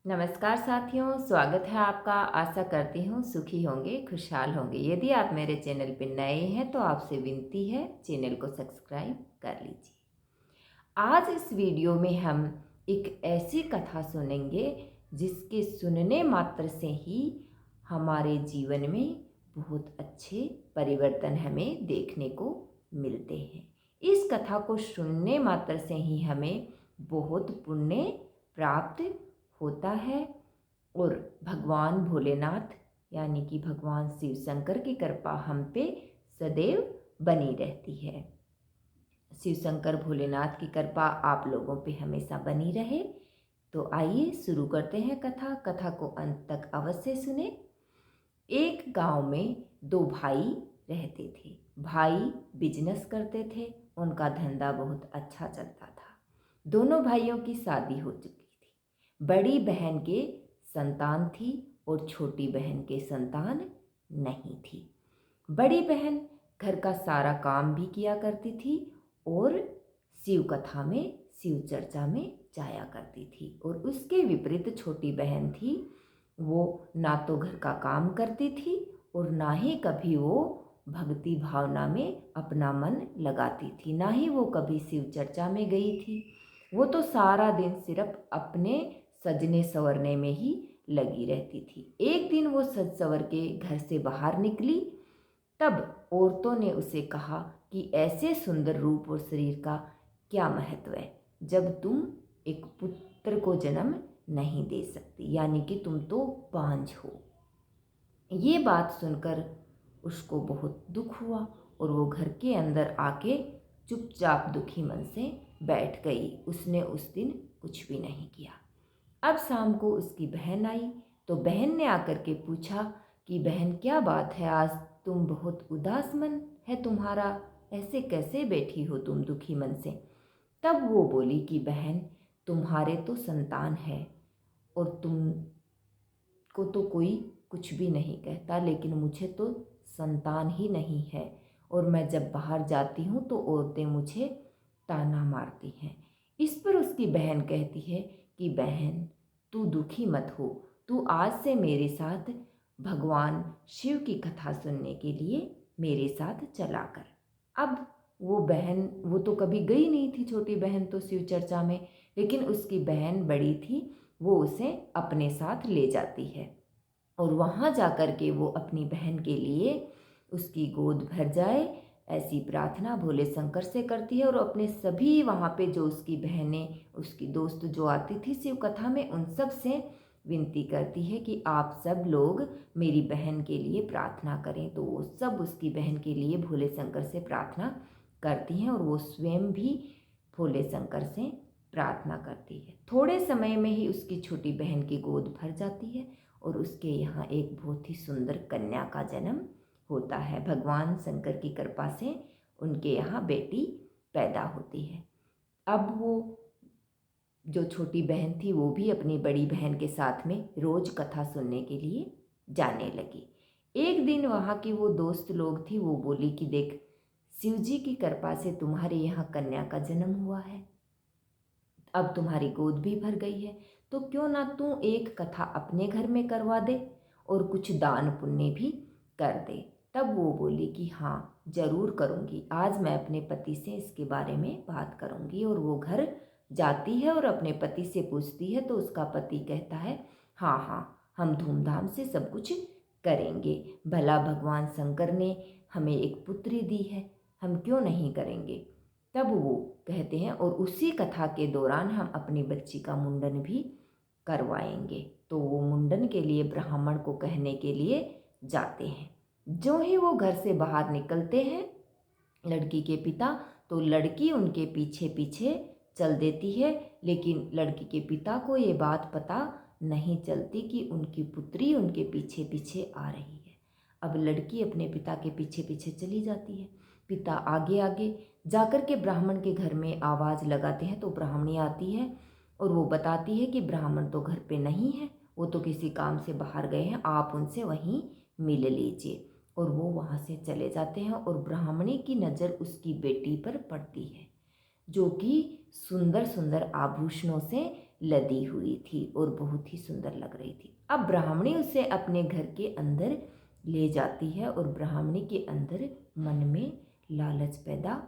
नमस्कार साथियों, स्वागत है आपका। आशा करती हूँ सुखी होंगे, खुशहाल होंगे। यदि आप मेरे चैनल पर नए हैं तो आपसे विनती है चैनल को सब्सक्राइब कर लीजिए। आज इस वीडियो में हम एक ऐसी कथा सुनेंगे जिसके सुनने मात्र से ही हमारे जीवन में बहुत अच्छे परिवर्तन हमें देखने को मिलते हैं। इस कथा को सुनने मात्र से ही हमें बहुत पुण्य प्राप्त होता है और भगवान भोलेनाथ यानी कि भगवान शिव शंकर की कृपा हम पे सदैव बनी रहती है। शिव शंकर भोलेनाथ की कृपा आप लोगों पे हमेशा बनी रहे। तो आइए शुरू करते हैं कथा को अंत तक अवश्य सुने। एक गांव में दो भाई रहते थे। भाई बिजनेस करते थे, उनका धंधा बहुत अच्छा चलता था। दोनों भाइयों की शादी हो चुकी थी। बड़ी बहन के संतान थी और छोटी बहन के संतान नहीं थी। बड़ी बहन घर का सारा काम भी किया करती थी और शिव कथा में, शिव चर्चा में जाया करती थी। और उसके विपरीत छोटी बहन थी, वो ना तो घर का काम करती थी और ना ही कभी वो भक्ति भावना में अपना मन लगाती थी, ना ही वो कभी शिव चर्चा में गई थी। वो तो सारा दिन सिर्फ अपने सजने संवरने में ही लगी रहती थी। एक दिन वो सज संवर के घर से बाहर निकली, तब औरतों ने उसे कहा कि ऐसे सुंदर रूप और शरीर का क्या महत्व है जब तुम एक पुत्र को जन्म नहीं दे सकती, यानी कि तुम तो बांझ हो। ये बात सुनकर उसको बहुत दुख हुआ और वो घर के अंदर आके चुपचाप दुखी मन से बैठ गई। उसने उस दिन कुछ भी नहीं किया। अब शाम को उसकी बहन आई तो बहन ने आकर के पूछा कि बहन क्या बात है, आज तुम बहुत उदास मन है तुम्हारा, ऐसे कैसे बैठी हो तुम दुखी मन से। तब वो बोली कि बहन, तुम्हारे तो संतान है और तुमको तो कोई कुछ भी नहीं कहता, लेकिन मुझे तो संतान ही नहीं है और मैं जब बाहर जाती हूँ तो औरतें मुझे ताना मारती हैं। इस पर उसकी बहन कहती है कि बहन, तू दुखी मत हो, तू आज से मेरे साथ भगवान शिव की कथा सुनने के लिए मेरे साथ चला कर। अब वो बहन, वो तो कभी गई नहीं थी छोटी बहन तो शिव चर्चा में, लेकिन उसकी बहन बड़ी थी, वो उसे अपने साथ ले जाती है और वहाँ जा कर के वो अपनी बहन के लिए उसकी गोद भर जाए ऐसी प्रार्थना भोले शंकर से करती है। और अपने सभी वहाँ पे जो उसकी बहनें, उसकी दोस्त जो आती थी शिव कथा में, उन सब से विनती करती है कि आप सब लोग मेरी बहन के लिए प्रार्थना करें। तो वो सब उसकी बहन के लिए भोले शंकर से प्रार्थना करती हैं और वो स्वयं भी भोले शंकर से प्रार्थना करती है। थोड़े समय में ही उसकी छोटी बहन की गोद भर जाती है और उसके यहाँ एक बहुत ही सुंदर कन्या का जन्म होता है। भगवान शंकर की कृपा से उनके यहाँ बेटी पैदा होती है। अब वो जो छोटी बहन थी वो भी अपनी बड़ी बहन के साथ में रोज कथा सुनने के लिए जाने लगी। एक दिन वहाँ की वो दोस्त लोग थी, वो बोली कि देख, शिव जी की कृपा से तुम्हारे यहाँ कन्या का जन्म हुआ है, अब तुम्हारी गोद भी भर गई है, तो क्यों ना तू एक कथा अपने घर में करवा दे और कुछ दान पुण्य भी कर दे। तब वो बोली कि हाँ जरूर करूँगी, आज मैं अपने पति से इसके बारे में बात करूँगी। और वो घर जाती है और अपने पति से पूछती है तो उसका पति कहता है हाँ हाँ, हम धूमधाम से सब कुछ करेंगे, भला भगवान शंकर ने हमें एक पुत्री दी है, हम क्यों नहीं करेंगे। तब वो कहते हैं और उसी कथा के दौरान हम अपनी बच्ची का मुंडन भी करवाएंगे। तो वो मुंडन के लिए ब्राह्मण को कहने के लिए जाते हैं। जो ही वो घर से बाहर निकलते हैं लड़की के पिता, तो लड़की उनके पीछे पीछे चल देती है, लेकिन लड़की के पिता को ये बात पता नहीं चलती कि उनकी पुत्री उनके पीछे पीछे आ रही है। अब लड़की अपने पिता के पीछे पीछे चली जाती है, पिता आगे आगे जाकर के ब्राह्मण के घर में आवाज़ लगाते हैं। तो ब्राह्मणी आती है और वो बताती है कि ब्राह्मण तो घर पे नहीं है, वो तो किसी काम से बाहर गए हैं, आप उनसे वहीं मिल लीजिए। और वो वहाँ से चले जाते हैं और ब्राह्मणी की नज़र उसकी बेटी पर पड़ती है, जो कि सुंदर सुंदर आभूषणों से लदी हुई थी और बहुत ही सुंदर लग रही थी। अब ब्राह्मणी उसे अपने घर के अंदर ले जाती है और ब्राह्मणी के अंदर मन में लालच पैदा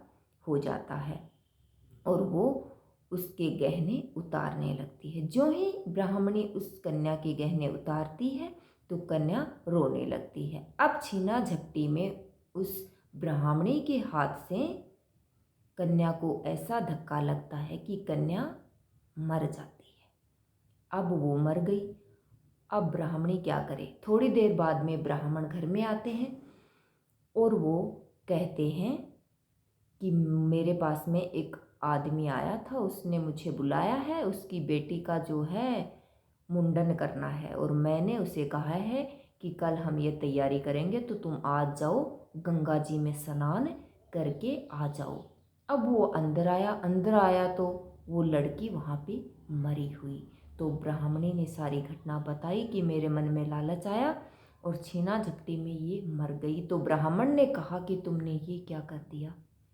हो जाता है और वो उसके गहने उतारने लगती है। जो ही ब्राह्मणी उस कन्या के गहने उतारती है तो कन्या रोने लगती है। अब छीना झपटी में उस ब्राह्मणी के हाथ से कन्या को ऐसा धक्का लगता है कि कन्या मर जाती है। अब वो मर गई। अब ब्राह्मणी क्या करे? थोड़ी देर बाद में ब्राह्मण घर में आते हैं और वो कहते हैं कि मेरे पास में एक आदमी आया था, उसने मुझे बुलाया है, उसकी बेटी का जो है मुंडन करना है और मैंने उसे कहा है कि कल हम ये तैयारी करेंगे तो तुम आज जाओ, गंगा जी में स्नान करके आ जाओ। अब वो अंदर आया तो वो लड़की वहाँ पे मरी हुई। तो ब्राह्मणी ने सारी घटना बताई कि मेरे मन में लालच आया और छीना झपटी में ये मर गई। तो ब्राह्मण ने कहा कि तुमने ये क्या कर दिया?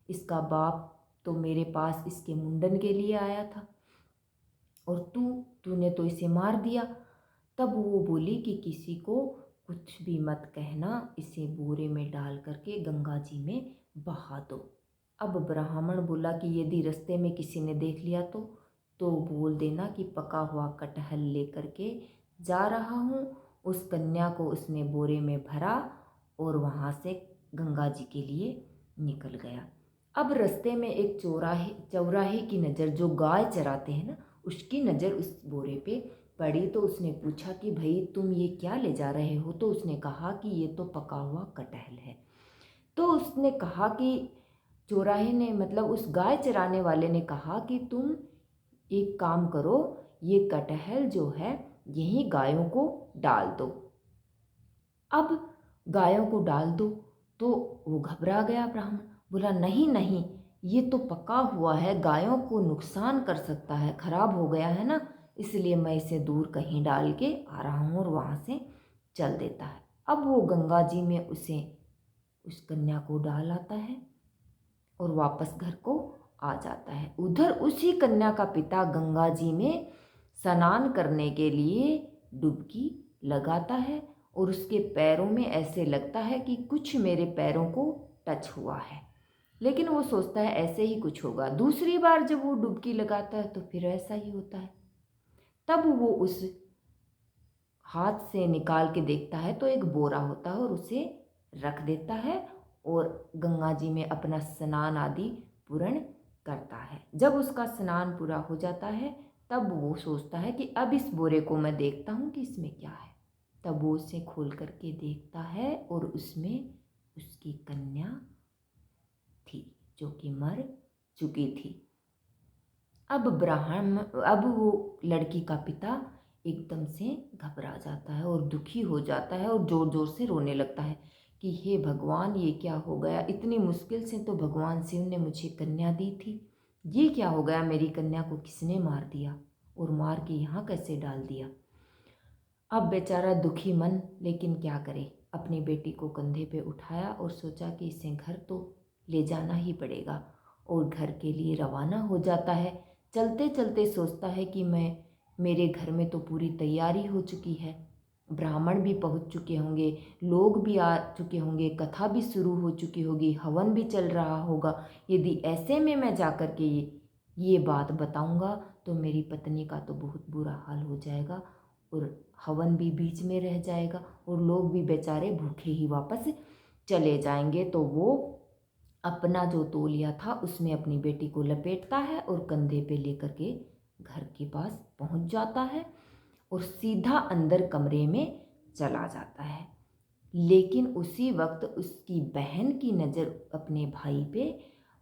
इसका बाप तो मेरे पास इसके मुंडन के लिए आया था और तूने तो इसे मार दिया। तब वो बोली कि किसी को कुछ भी मत कहना, इसे बोरे में डाल करके गंगा जी में बहा दो। अब ब्राह्मण बोला कि यदि रास्ते में किसी ने देख लिया तो बोल देना कि पका हुआ कटहल लेकर के जा रहा हूँ। उस कन्या को उसने बोरे में भरा और वहाँ से गंगा जी के लिए निकल गया। अब रास्ते में एक चौराहे की नज़र, जो गाय चराते हैं ना, उसकी नज़र उस बोरे पे पड़ी। तो उसने पूछा कि भाई तुम ये क्या ले जा रहे हो? तो उसने कहा कि ये तो पका हुआ कटहल है। तो उसने कहा कि चौराहे ने, मतलब उस गाय चराने वाले ने कहा कि तुम एक काम करो, ये कटहल जो है यहीं गायों को डाल दो। अब गायों को डाल दो। तो वो घबरा गया ब्राह्मण, बोला नहीं नहीं, ये तो पका हुआ है, गायों को नुकसान कर सकता है, खराब हो गया है ना, इसलिए मैं इसे दूर कहीं डाल के आ रहा हूँ। और वहाँ से चल देता है। अब वो गंगा जी में उस कन्या को डाल आता है और वापस घर को आ जाता है। उधर उसी कन्या का पिता गंगा जी में स्नान करने के लिए डुबकी लगाता है और उसके पैरों में ऐसे लगता है कि कुछ मेरे पैरों को टच हुआ है, लेकिन वो सोचता है ऐसे ही कुछ होगा। दूसरी बार जब वो डुबकी लगाता है तो फिर ऐसा ही होता है। तब वो उस हाथ से निकाल के देखता है तो एक बोरा होता है और उसे रख देता है और गंगा जी में अपना स्नान आदि पूर्ण करता है। जब उसका स्नान पूरा हो जाता है तब वो सोचता है कि अब इस बोरे को मैं देखता हूँ कि इसमें क्या है। तब वो उसे खोल करके देखता है और उसमें उसकी कन्या थी जो कि मर चुकी थी। अब वो लड़की का पिता एकदम से घबरा जाता है और दुखी हो जाता है और ज़ोर ज़ोर से रोने लगता है कि हे भगवान, ये क्या हो गया? इतनी मुश्किल से तो भगवान शिव ने मुझे कन्या दी थी, ये क्या हो गया? मेरी कन्या को किसने मार दिया और मार के यहाँ कैसे डाल दिया? अब बेचारा दुखी मन, लेकिन क्या करे, अपनी बेटी को कंधे पे उठाया और सोचा कि इसे घर तो ले जाना ही पड़ेगा और घर के लिए रवाना हो जाता है। चलते चलते सोचता है कि मेरे घर में तो पूरी तैयारी हो चुकी है, ब्राह्मण भी पहुंच चुके होंगे, लोग भी आ चुके होंगे, कथा भी शुरू हो चुकी होगी, हवन भी चल रहा होगा। यदि ऐसे में मैं जा कर के ये बात बताऊंगा तो मेरी पत्नी का तो बहुत बुरा हाल हो जाएगा और हवन भी बीच में रह जाएगा और लोग भी बेचारे भूखे ही वापस चले जाएंगे। तो वो अपना जो तौलिया था उसमें अपनी बेटी को लपेटता है और कंधे पे लेकर के घर के पास पहुंच जाता है और सीधा अंदर कमरे में चला जाता है। लेकिन उसी वक्त उसकी बहन की नज़र अपने भाई पे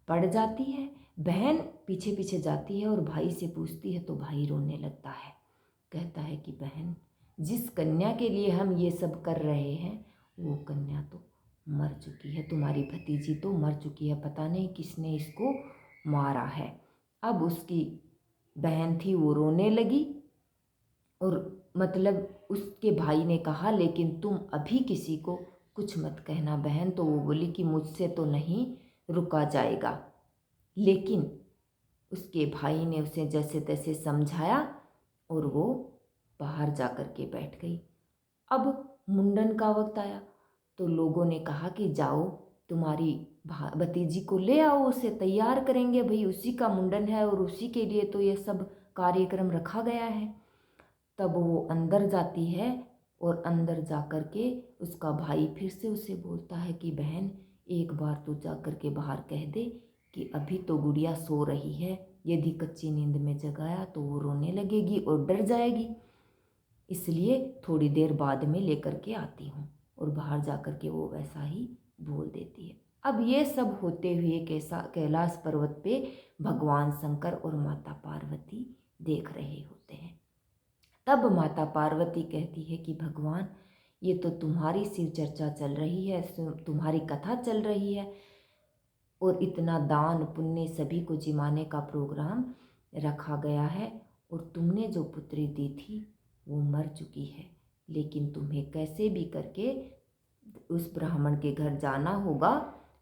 पड़ जाती है। बहन पीछे पीछे जाती है और भाई से पूछती है तो भाई रोने लगता है। कहता है कि बहन, जिस कन्या के लिए हम ये सब कर रहे हैं वो कन्या तो मर चुकी है, तुम्हारी भतीजी तो मर चुकी है, पता नहीं किसने इसको मारा है। अब उसकी बहन थी वो रोने लगी और मतलब उसके भाई ने कहा लेकिन तुम अभी किसी को कुछ मत कहना बहन। तो वो बोली कि मुझसे तो नहीं रुका जाएगा। लेकिन उसके भाई ने उसे जैसे तैसे समझाया और वो बाहर जा कर के बैठ गई। अब मुंडन का वक्त आया तो लोगों ने कहा कि जाओ तुम्हारी भतीजी को ले आओ, उसे तैयार करेंगे, भाई उसी का मुंडन है और उसी के लिए तो ये सब कार्यक्रम रखा गया है। तब वो अंदर जाती है और अंदर जा कर के उसका भाई फिर से उसे बोलता है कि बहन एक बार तू जा कर के बाहर कह दे कि अभी तो गुड़िया सो रही है, यदि कच्ची नींद में जगाया तो वो रोने लगेगी और डर जाएगी, इसलिए थोड़ी देर बाद में लेकर के आती हूँ। और बाहर जा कर के वो वैसा ही बोल देती है। अब ये सब होते हुए कैलाश पर्वत पे भगवान शंकर और माता पार्वती देख रहे होते हैं। तब माता पार्वती कहती है कि भगवान ये तो तुम्हारी सिर चर्चा चल रही है, तुम्हारी कथा चल रही है और इतना दान पुण्य सभी को जिमाने का प्रोग्राम रखा गया है और तुमने जो पुत्री दी थी वो मर चुकी है, लेकिन तुम्हें कैसे भी करके उस ब्राह्मण के घर जाना होगा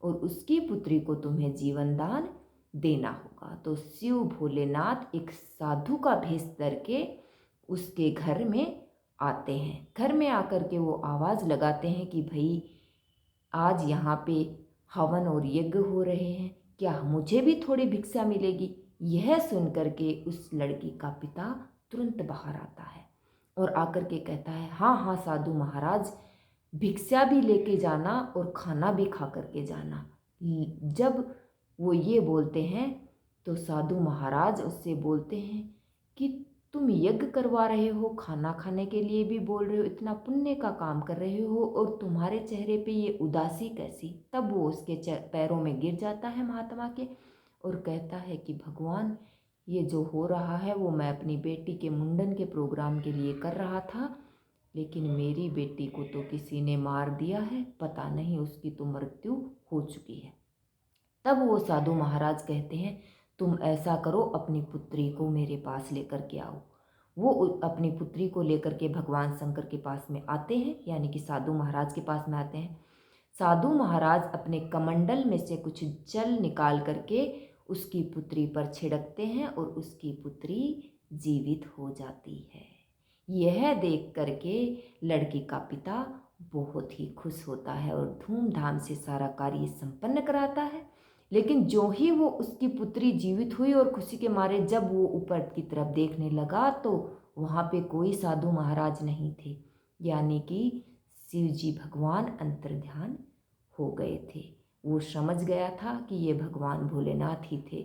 और उसकी पुत्री को तुम्हें जीवन दान देना होगा। तो शिव भोलेनाथ एक साधु का भेष करके उसके घर में आते हैं। घर में आकर के वो आवाज़ लगाते हैं कि भाई आज यहाँ पे हवन और यज्ञ हो रहे हैं, क्या मुझे भी थोड़ी भिक्षा मिलेगी। यह सुन करके उस लड़की का पिता तुरंत बाहर आता है और आकर के कहता है हाँ हाँ साधु महाराज, भिक्षा भी लेके जाना और खाना भी खा करके जाना। जब वो ये बोलते हैं तो साधु महाराज उससे बोलते हैं कि तुम यज्ञ करवा रहे हो, खाना खाने के लिए भी बोल रहे हो, इतना पुण्य का काम कर रहे हो और तुम्हारे चेहरे पे ये उदासी कैसी। तब वो उसके पैरों में गिर जाता है महात्मा के और कहता है कि भगवान ये जो हो रहा है वो मैं अपनी बेटी के मुंडन के प्रोग्राम के लिए कर रहा था, लेकिन मेरी बेटी को तो किसी ने मार दिया है, पता नहीं उसकी तो मृत्यु हो चुकी है। तब वो साधु महाराज कहते हैं तुम ऐसा करो, अपनी पुत्री को मेरे पास लेकर के आओ। वो अपनी पुत्री को लेकर के भगवान शंकर के पास में आते हैं, यानी कि साधु महाराज के पास में आते हैं। साधु महाराज अपने कमंडल में से कुछ जल निकाल करके उसकी पुत्री पर छिड़कते हैं और उसकी पुत्री जीवित हो जाती है। यह देख करके लड़की का पिता बहुत ही खुश होता है और धूमधाम से सारा कार्य संपन्न कराता है। लेकिन जो ही वो उसकी पुत्री जीवित हुई और खुशी के मारे जब वो ऊपर की तरफ देखने लगा तो वहाँ पे कोई साधु महाराज नहीं थे, यानी कि शिव जी भगवान अंतर्ध्यान हो गए थे। वो समझ गया था कि ये भगवान भोलेनाथ ही थे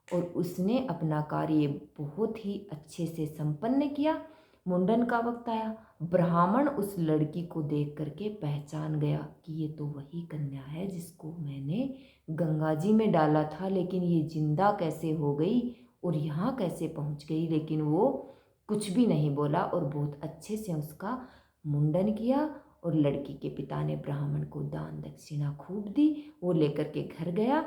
और उसने अपना कार्य बहुत ही अच्छे से संपन्न किया। मुंडन का वक्त आया, ब्राह्मण उस लड़की को देख करके पहचान गया कि ये तो वही कन्या है जिसको मैंने गंगा जी में डाला था, लेकिन ये जिंदा कैसे हो गई और यहाँ कैसे पहुँच गई। लेकिन वो कुछ भी नहीं बोला और बहुत अच्छे से उसका मुंडन किया और लड़की के पिता ने ब्राह्मण को दान दक्षिणा खूब दी। वो लेकर के घर गया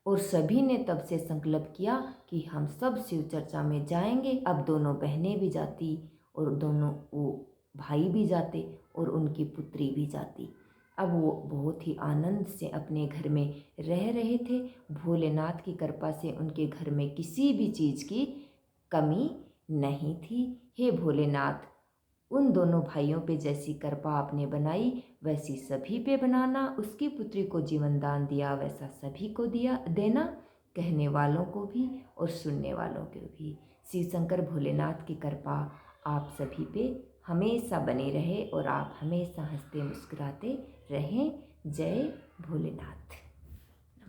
और सभी ने तब से संकल्प किया कि हम सब शिव चर्चा में जाएंगे। अब दोनों बहनें भी जाती और दोनों वो भाई भी जाते और उनकी पुत्री भी जाती। अब वो बहुत ही आनंद से अपने घर में रह रहे थे। भोलेनाथ की कृपा से उनके घर में किसी भी चीज़ की कमी नहीं थी। हे भोलेनाथ, उन दोनों भाइयों पे जैसी कृपा आपने बनाई वैसी सभी पे बनाना, उसकी पुत्री को जीवन दान दिया वैसा सभी को दिया देना, कहने वालों को भी और सुनने वालों को भी। शिव शंकर भोलेनाथ की कृपा आप सभी पे हमेशा बनी रहे और आप हमेशा हंसते मुस्कुराते रहें। जय भोलेनाथ।